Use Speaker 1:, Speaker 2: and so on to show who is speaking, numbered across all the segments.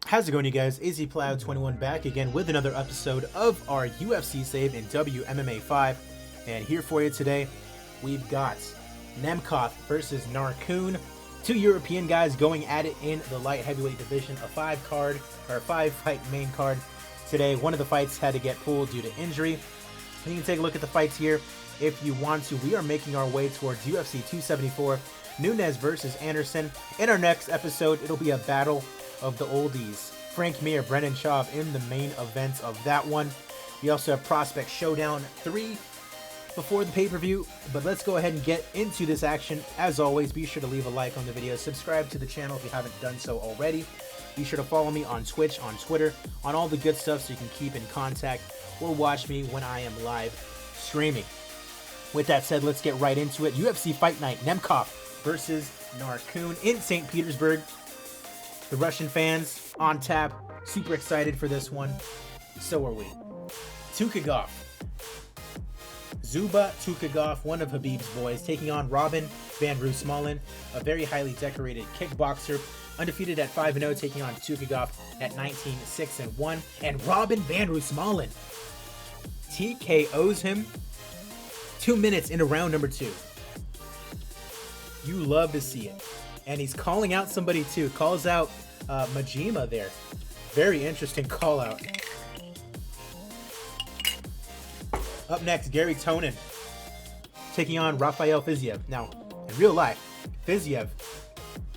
Speaker 1: How's it going, you guys? AZPlow21 back again with another episode of our UFC save in WMMA 5. And here for you today, we've got NEMKOV versus NARKUN. Two European guys going at it in the light heavyweight division. A five-fight main card today. One of the fights had to get pulled due to injury. And you can take a look at the fights here if you want to. We are making our way towards UFC 274. Nunes versus Anderson. In our next episode, it'll be a battle of the oldies. Frank Mir, Brennan Schaub in the main events of that one. We also have Prospect Showdown 3 before the pay-per-view, but let's go ahead and get into this action. As always, be sure to leave a like on the video, subscribe to the channel if you haven't done so already. Be sure to follow me on Twitch, on Twitter, on all the good stuff so you can keep in contact or watch me when I am live streaming. With that said, let's get right into it. UFC Fight Night, NEMKOV versus NARKUN in St. Petersburg. The Russian fans on tap, super excited for this one. So are we. Tukhugov. Zuba Tukhugov, one of Khabib's boys, taking on Robin van Roosmalen, a very highly decorated kickboxer, undefeated at 5-0, taking on Tukhugov at 19-6-1. And Robin van Roosmalen TKOs him 2 minutes into round number 2. You love to see it. And he's calling out somebody too. Calls out Majima there. Very interesting call out. Up next, Gary Tonin taking on Rafael Fiziev. Now, in real life, Fiziev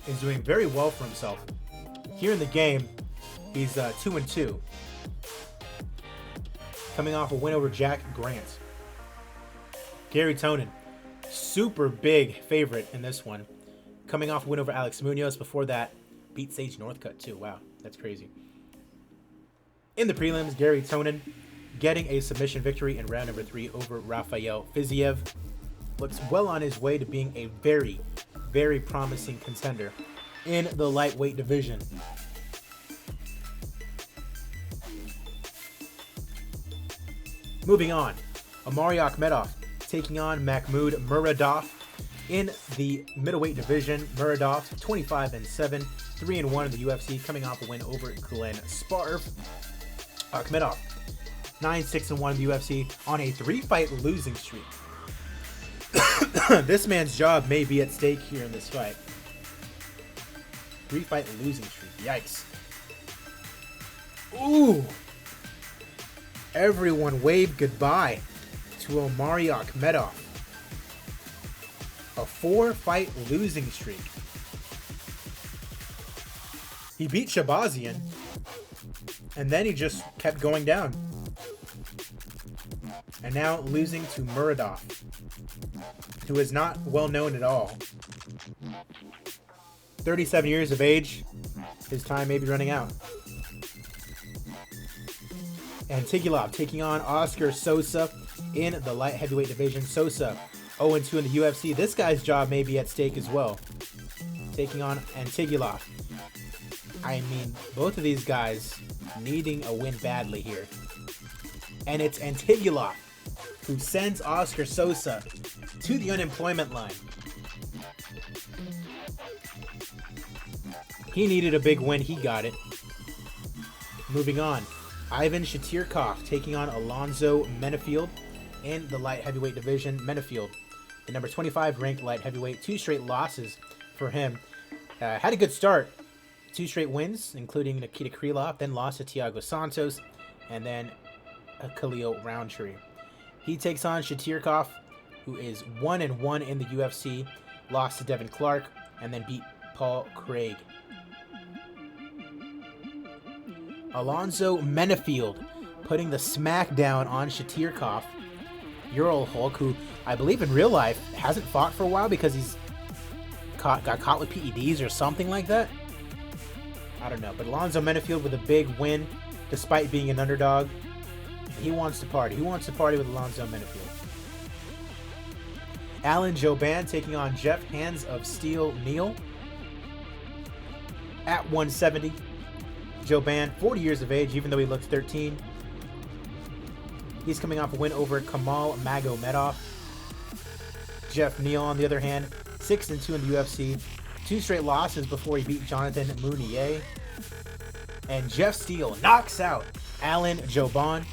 Speaker 1: is doing very well for himself. Here in the game, he's 2-2. Coming off a win over Jack Grant. Gary Tonin, super big favorite in this one. Coming off a win over Alex Munoz. Before that, beat Sage Northcutt too. Wow, that's crazy. In the prelims, Gary Tonin getting a submission victory in round number 3 over Rafael Fiziev. Looks well on his way to being a very, very promising contender in the lightweight division. Moving on, Amari Akhmedov taking on Mahmoud Muradov. In the middleweight division, Muradov 25-7, 3-1 in the UFC, coming off a win over Glenn Sparv. Akhmedov 9-6-1 in the UFC on a 3-fight losing streak. This man's job may be at stake here in this fight. 3-fight losing streak. Yikes. Ooh. Everyone wave goodbye to Amari Akhmedov. A 4-fight losing streak. He beat Shabazian, and then he just kept going down. And now losing to Muradov, who is not well known at all. 37 years of age, his time may be running out. And Tigulov taking on Oscar Sosa in the light heavyweight division. Sosa 0-2 in the UFC. This guy's job may be at stake as well. Taking on Antigulov. I mean, both of these guys needing a win badly here. And it's Antigulov who sends Oscar Sosa to the unemployment line. He needed a big win. He got it. Moving on. Ivan Shatirkov taking on Alonzo Menefield in the light heavyweight division. Menefield, the number 25 ranked light heavyweight, 2 straight losses for him. Had a good start, 2 straight wins, including Nikita Krylov, then lost to Thiago Santos, and then Khalil Roundtree. He takes on Shatirkov, who is 1-1 in the UFC, lost to Devin Clark, and then beat Paul Craig. Alonzo Menefield putting the smackdown on Shatirkov. Ural Hulk, who I believe in real life hasn't fought for a while because he's got caught with PEDs or something like that. I don't know, but Alonzo Menefield with a big win despite being an underdog. He wants to party. He wants to party with Alonzo Menefield. Alan Jouban taking on Jeff Hands of Steel Neal at 170. Jouban, 40 years of age, even though he looks 13. He's coming off a win over Kamal Magomedov. Jeff Neal, on the other hand, 6-2 in the UFC. 2 straight losses before he beat Jonathan Mounier. And Jeff Steele knocks out Alan Joban.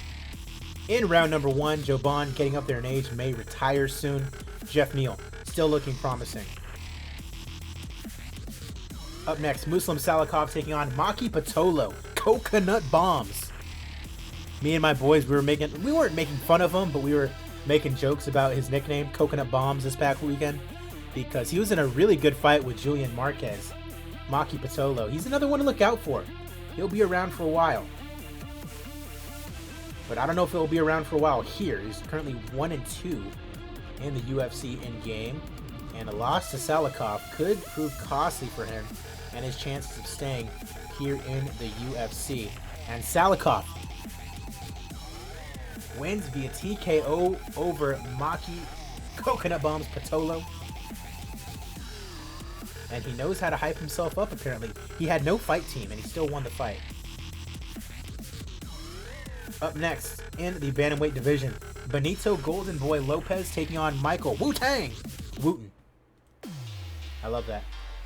Speaker 1: In round number 1, Joban, getting up there in age, may retire soon. Jeff Neal, still looking promising. Up next, Muslim Salikov taking on Maki Patolo. Coconut Bombs. Me and my boys, we weren't making fun of him, but we were making jokes about his nickname, Coconut Bombs, this past weekend, because he was in a really good fight with Julian Marquez. Maki Patolo, he's another one to look out for. He'll be around for a while. But I don't know if he'll be around for a while here. He's currently 1-2 in the UFC in-game. And a loss to Salikov could prove costly for him and his chances of staying here in the UFC. And Salikov wins via TKO over Maki Coconut Bombs Patolo. And he knows how to hype himself up, apparently. He had no fight team, and he still won the fight. Up next, in the bantamweight division, Benito Golden Boy Lopez taking on Michael Wu-Tang Wooten. I love that.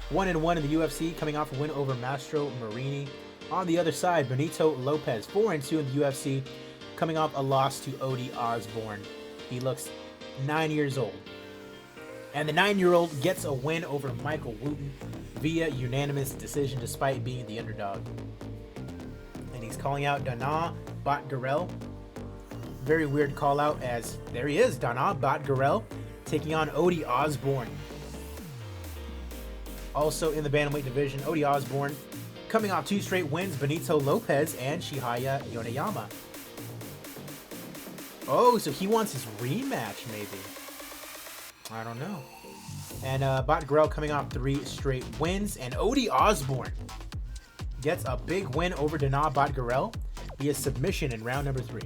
Speaker 1: 1-1 in the UFC, coming off a win over Mastro Marini. On the other side, Benito Lopez, 4-2 in the UFC, coming off a loss to Odie Osborne. He looks 9 years old. And the 9-year-old gets a win over Michael Wooten via unanimous decision despite being the underdog. And he's calling out Dana Batgarel. Very weird call out, as there he is, Dana Batgarel taking on Odie Osborne. Also in the bantamweight division, Odie Osborne coming off 2 straight wins, Benito Lopez and Shihaya Yoneyama. Oh, so he wants his rematch, maybe. I don't know. And Batgarel coming off 3 straight wins, and Odie Osborne gets a big win over Dana Batgarel via submission in round number 3.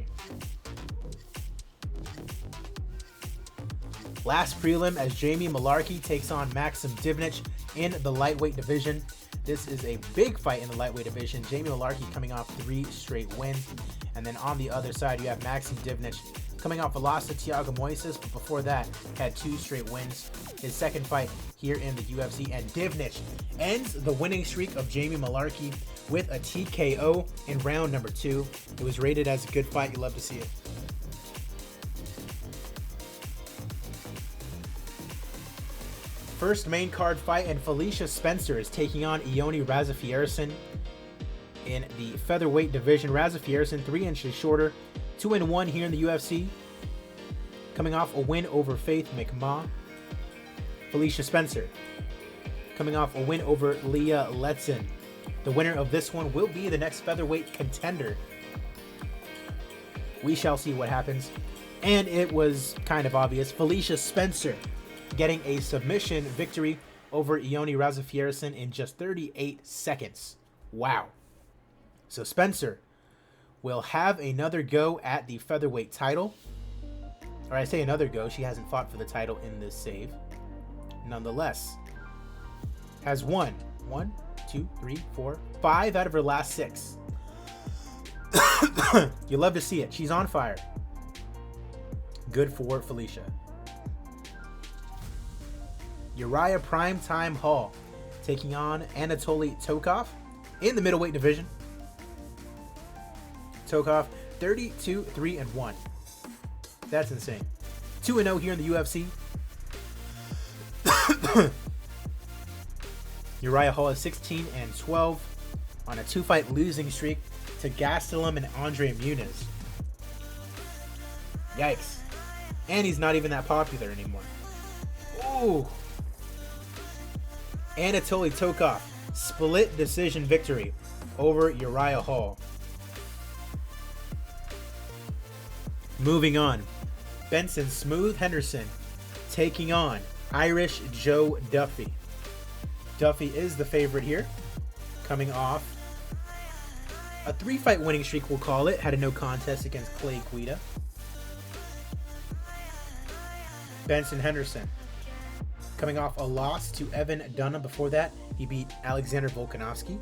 Speaker 1: Last prelim as Jamie Malarkey takes on Maxim Divnich in the lightweight division. This is a big fight in the lightweight division. Jamie Malarkey coming off 3 straight wins. And then on the other side, you have Maxim Divnich coming off a loss to Thiago Moises, but before that, had 2 straight wins. His second fight here in the UFC, and Divnich ends the winning streak of Jamie Malarkey with a TKO in round number 2. It was rated as a good fight. You love to see it. First main card fight, and Felicia Spencer is taking on Ioni Razafierson in the featherweight division. Razafierson, 3 inches shorter, 2-1 here in the UFC, coming off a win over Faith McMahon. Felicia Spencer coming off a win over Leah Letson. The winner of this one will be the next featherweight contender. We shall see what happens. And it was kind of obvious. Felicia Spencer getting a submission victory over Ioni Razafierson in just 38 seconds. Wow. So Spencer will have another go at the featherweight title. Or I say another go, she hasn't fought for the title in this save. Nonetheless, has won 1, 2, 3, 4, 5 out of her last 6. You love to see it. She's on fire. Good for Felicia. Uriah Primetime Hall taking on Anatoly Tokov in the middleweight division. Tokov 32-3-1. That's insane. 2-0 here in the UFC. Uriah Hall is 16-12 on a 2-fight losing streak to Gastelum and Andre Muniz. Yikes. And he's not even that popular anymore. Ooh. Anatoly Tokov, split decision victory over Uriah Hall. Moving on, Benson Smooth Henderson taking on Irish Joe Duffy. Duffy is the favorite here, coming off a 3-fight winning streak, we'll call it. Had a no contest against Clay Guida. Benson Henderson coming off a loss to Evan Dunham. Before that, he beat Alexander Volkanovski.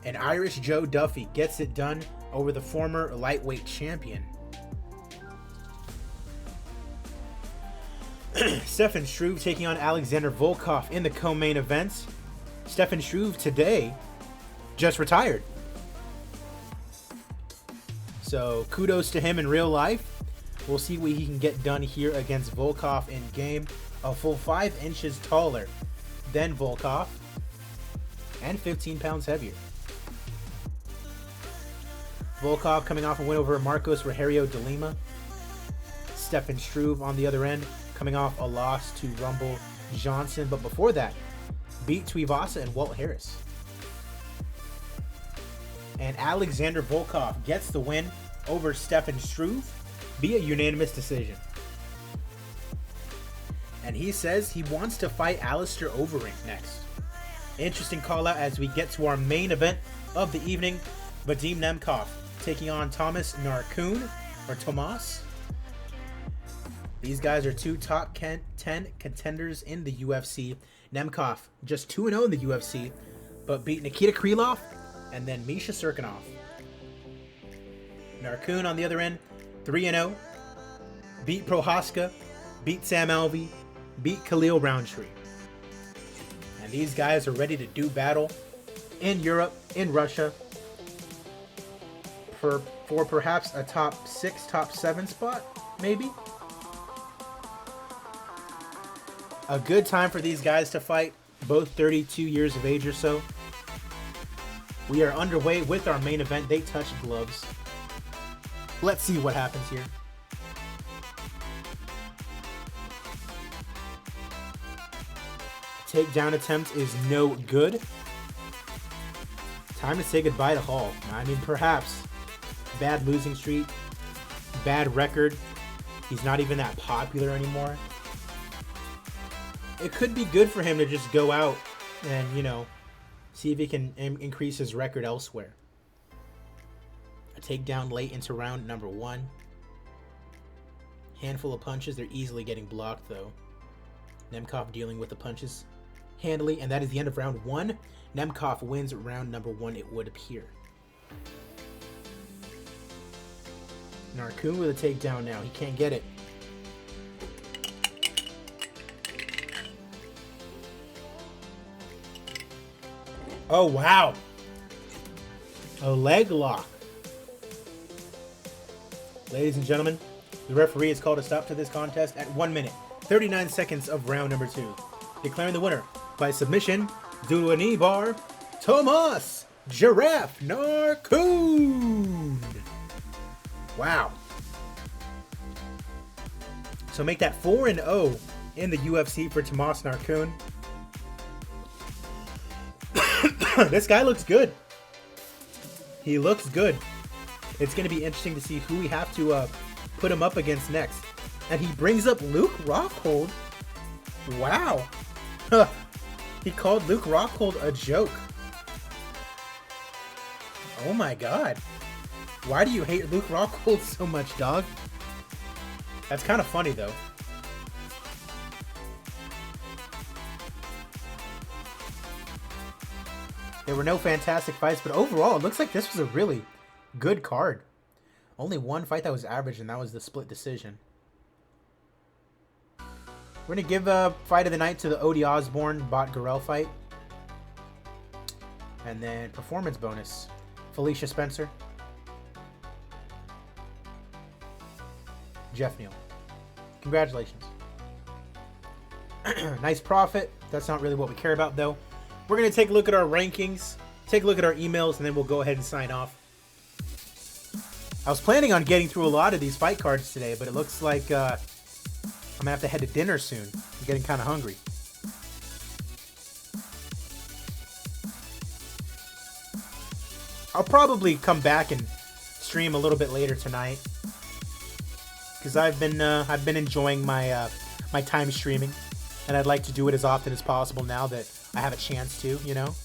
Speaker 1: And Irish Joe Duffy gets it done over the former lightweight champion. Stefan Struve taking on Alexander Volkov in the co-main event. Stefan Struve today just retired. So kudos to him in real life. We'll see what he can get done here against Volkov in game. A full 5 inches taller than Volkov and 15 pounds heavier. Volkov coming off a win over Marcos Rogerio de Lima. Stefan Struve on the other end coming off a loss to Rumble Johnson, but before that beat Tuivasa and Walt Harris. And Alexander Volkov gets the win over Stefan Struve via unanimous decision. And he says he wants to fight Alistair Overeem next. Interesting call out as we get to our main event of the evening. VADIM NEMKOV taking on NARKUN, or TOMASZ. These guys are 2 top 10 contenders in the UFC. NEMKOV just 2-0 in the UFC, but beat Nikita Krylov and then Misha Serkinov. NARKUN on the other end, 3-0, beat Prohaska, beat Sam Alvey, beat Khalil Roundtree. And these guys are ready to do battle in Europe, in Russia, for perhaps a top 6, top 7 spot, maybe. A good time for these guys to fight, both 32 years of age or so. We are underway with our main event. They touch gloves. Let's see what happens here. Takedown attempt is no good. Time to say goodbye to Hall. I mean, perhaps bad losing streak, bad record. He's not even that popular anymore. It could be good for him to just go out and, you know, see if he can increase his record elsewhere. A takedown late into round number 1. Handful of punches. They're easily getting blocked, though. NEMKOV dealing with the punches handily, and that is the end of round 1. NEMKOV wins round number 1, it would appear. NARKUN with a takedown now. He can't get it. Oh, wow. A leg lock. Ladies and gentlemen, the referee has called a stop to this contest at 1 minute, 39 seconds of round number 2. Declaring the winner by submission due to a knee bar, TOMASZ Giraffe NARKUN. Wow. So make that 4-0 in the UFC for TOMASZ NARKUN. This guy looks good. He looks good. It's going to be interesting to see who we have to put him up against next. And he brings up Luke Rockhold. Wow. He called Luke Rockhold a joke. Oh my god. Why do you hate Luke Rockhold so much, dog? That's kind of funny, though. There were no fantastic fights, but overall, it looks like this was a really good card. Only one fight that was average, and that was the split decision. We're going to give a fight of the night to the Odie Osborne Bot Gurrell fight. And then performance bonus, Felicia Spencer, Jeff Neal. Congratulations. Nice profit. That's not really what we care about, though. We're going to take a look at our rankings, take a look at our emails, and then we'll go ahead and sign off. I was planning on getting through a lot of these fight cards today, but it looks like I'm going to have to head to dinner soon. I'm getting kind of hungry. I'll probably come back and stream a little bit later tonight, because I've been enjoying my my time streaming, and I'd like to do it as often as possible now that I have a chance to, you know.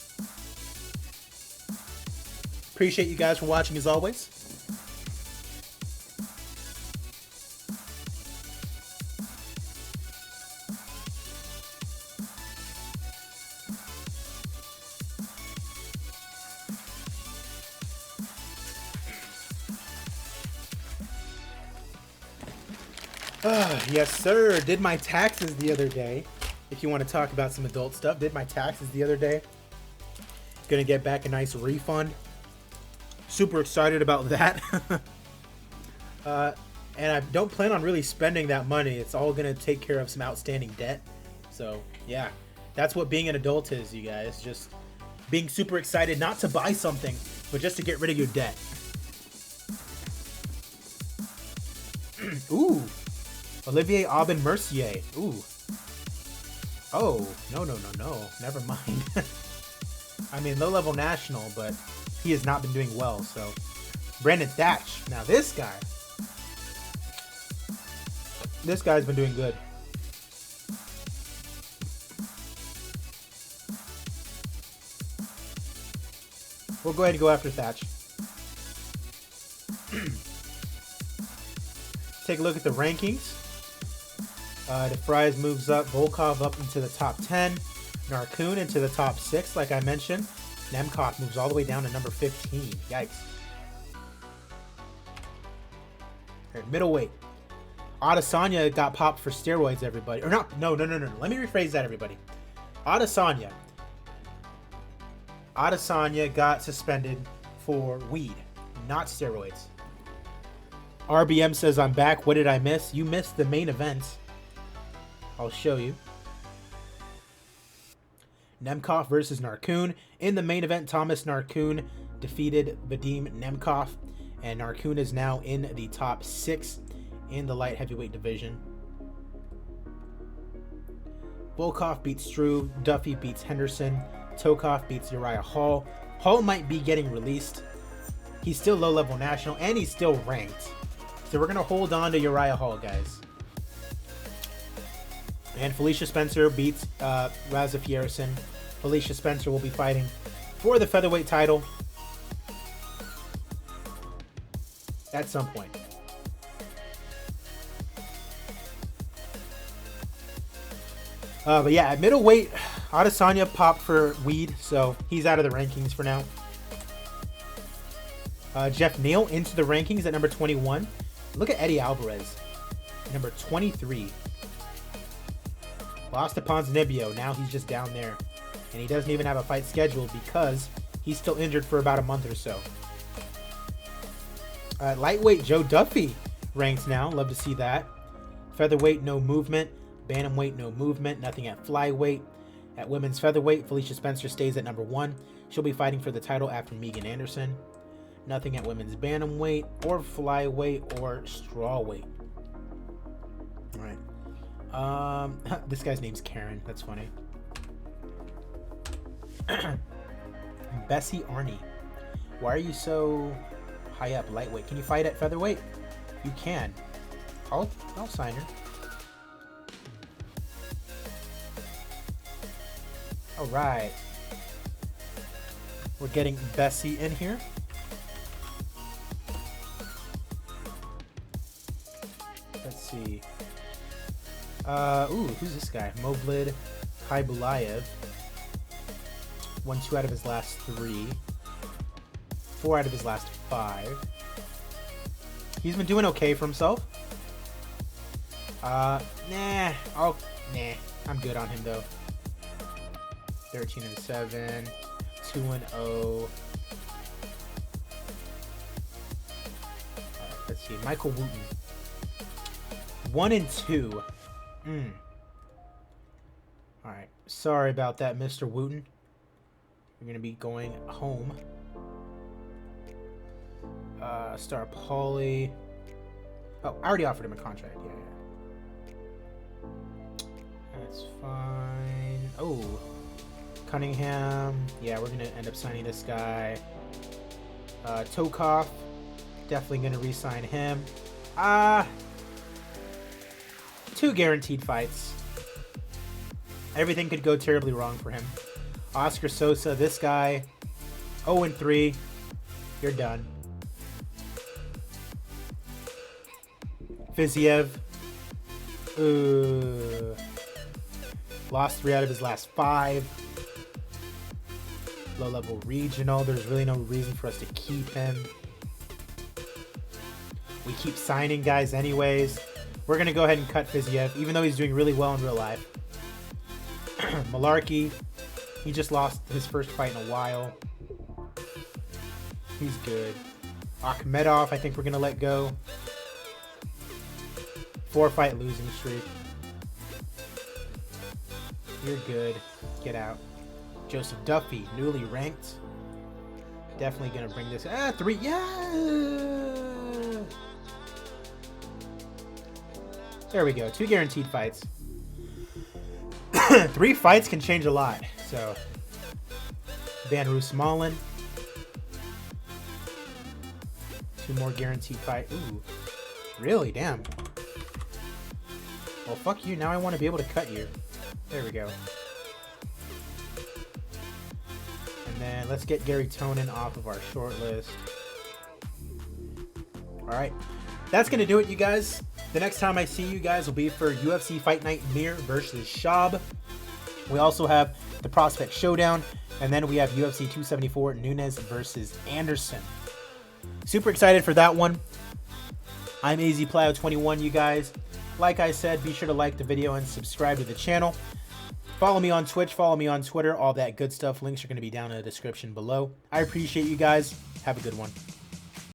Speaker 1: Appreciate you guys for watching as always. Yes, sir. Did my taxes the other day. If you want to talk about some adult stuff, did my taxes the other day. Gonna get back a nice refund. Super excited about that. And I don't plan on really spending that money. It's all gonna take care of some outstanding debt. So yeah, that's what being an adult is, you guys. Just being super excited not to buy something, but just to get rid of your debt. Ooh, Olivier Aubin-Mercier. Ooh. Oh, no. Never mind. I mean, low-level national, but he has not been doing well, so. Brandon Thatch. Now, this guy's been doing good. We'll go ahead and go after Thatch. Take a look at the rankings. DeFries moves up, Volkov up into the top 10, NARKUN into the top 6, like I mentioned. NEMKOV moves all the way down to number 15. Yikes. Right, middleweight. Adesanya got popped for steroids, everybody. Or not, no. Let me rephrase that, everybody. Adesanya got suspended for weed, not steroids. RBM says, I'm back. What did I miss? You missed the main event. I'll show you. NEMKOV versus NARKUN. In the main event, TOMASZ NARKUN defeated VADIM NEMKOV. And NARKUN is now in the top 6 in the light heavyweight division. Volkov beats Struve. Duffy beats Henderson. Tokov beats Uriah Hall. Hall might be getting released. He's still low-level national, and he's still ranked. So we're going to hold on to Uriah Hall, guys. And Felicia Spencer beats Raza Fierson. Felicia Spencer will be fighting for the featherweight title at some point. But yeah, at middleweight, Adesanya popped for weed, so he's out of the rankings for now. Jeff Neal into the rankings at number 21. Look at Eddie Alvarez, number 23. Lost to Ponzinibbio. Now he's just down there. And he doesn't even have a fight scheduled because he's still injured for about a month or so. Lightweight, Joe Duffy ranks now. Love to see that. Featherweight, no movement. Bantamweight, no movement. Nothing at flyweight. At women's featherweight, Felicia Spencer stays at number 1. She'll be fighting for the title after Megan Anderson. Nothing at women's bantamweight or flyweight or strawweight. All right. This guy's name's Karen. That's funny. Bessie Arnie. Why are you so high up lightweight? Can you fight at featherweight? You can. I'll sign her. All right. We're getting Bessie in here. Let's see. Ooh, who's this guy? Movlid Haibulaev. Won 2 out of his last 3. 4 out of his last 5. He's been doing okay for himself. I'm good on him though. 13-7, 2-0. Let's see, Michael Wooten. 1-2. Alright, sorry about that, Mr. Wooten. You're gonna be going home. Star Pauly. Oh, I already offered him a contract. Yeah. That's fine. Oh, Cunningham. Yeah, we're gonna end up signing this guy. Tokov. Definitely gonna re-sign him. 2 guaranteed fights. Everything could go terribly wrong for him. Oscar Sosa, this guy, 0-3. You're done. Fiziev. Lost 3 out of his last 5. Low-level regional. There's really no reason for us to keep him. We keep signing guys anyways. We're going to go ahead and cut Fiziev, even though he's doing really well in real life. Malarkey. He just lost his first fight in a while. He's good. Akhmedov, I think we're going to let go. 4-fight losing streak. You're good. Get out. Joseph Duffy, newly ranked. Definitely going to bring this. 3. Yeah! There we go. 2 guaranteed fights. 3 fights can change a lot. So, Van Roosmalen. 2 more guaranteed fights. Ooh. Really? Damn. Well, fuck you. Now I want to be able to cut you. There we go. And then let's get Gary Tonin off of our short list. Alright. That's going to do it, you guys. The next time I see you guys will be for UFC Fight Night Mir versus Schaub. We also have the Prospect Showdown. And then we have UFC 274 Nunes versus Anderson. Super excited for that one. I'm AZPlow21, you guys. Like I said, be sure to like the video and subscribe to the channel. Follow me on Twitch, follow me on Twitter, all that good stuff. Links are going to be down in the description below. I appreciate you guys. Have a good one.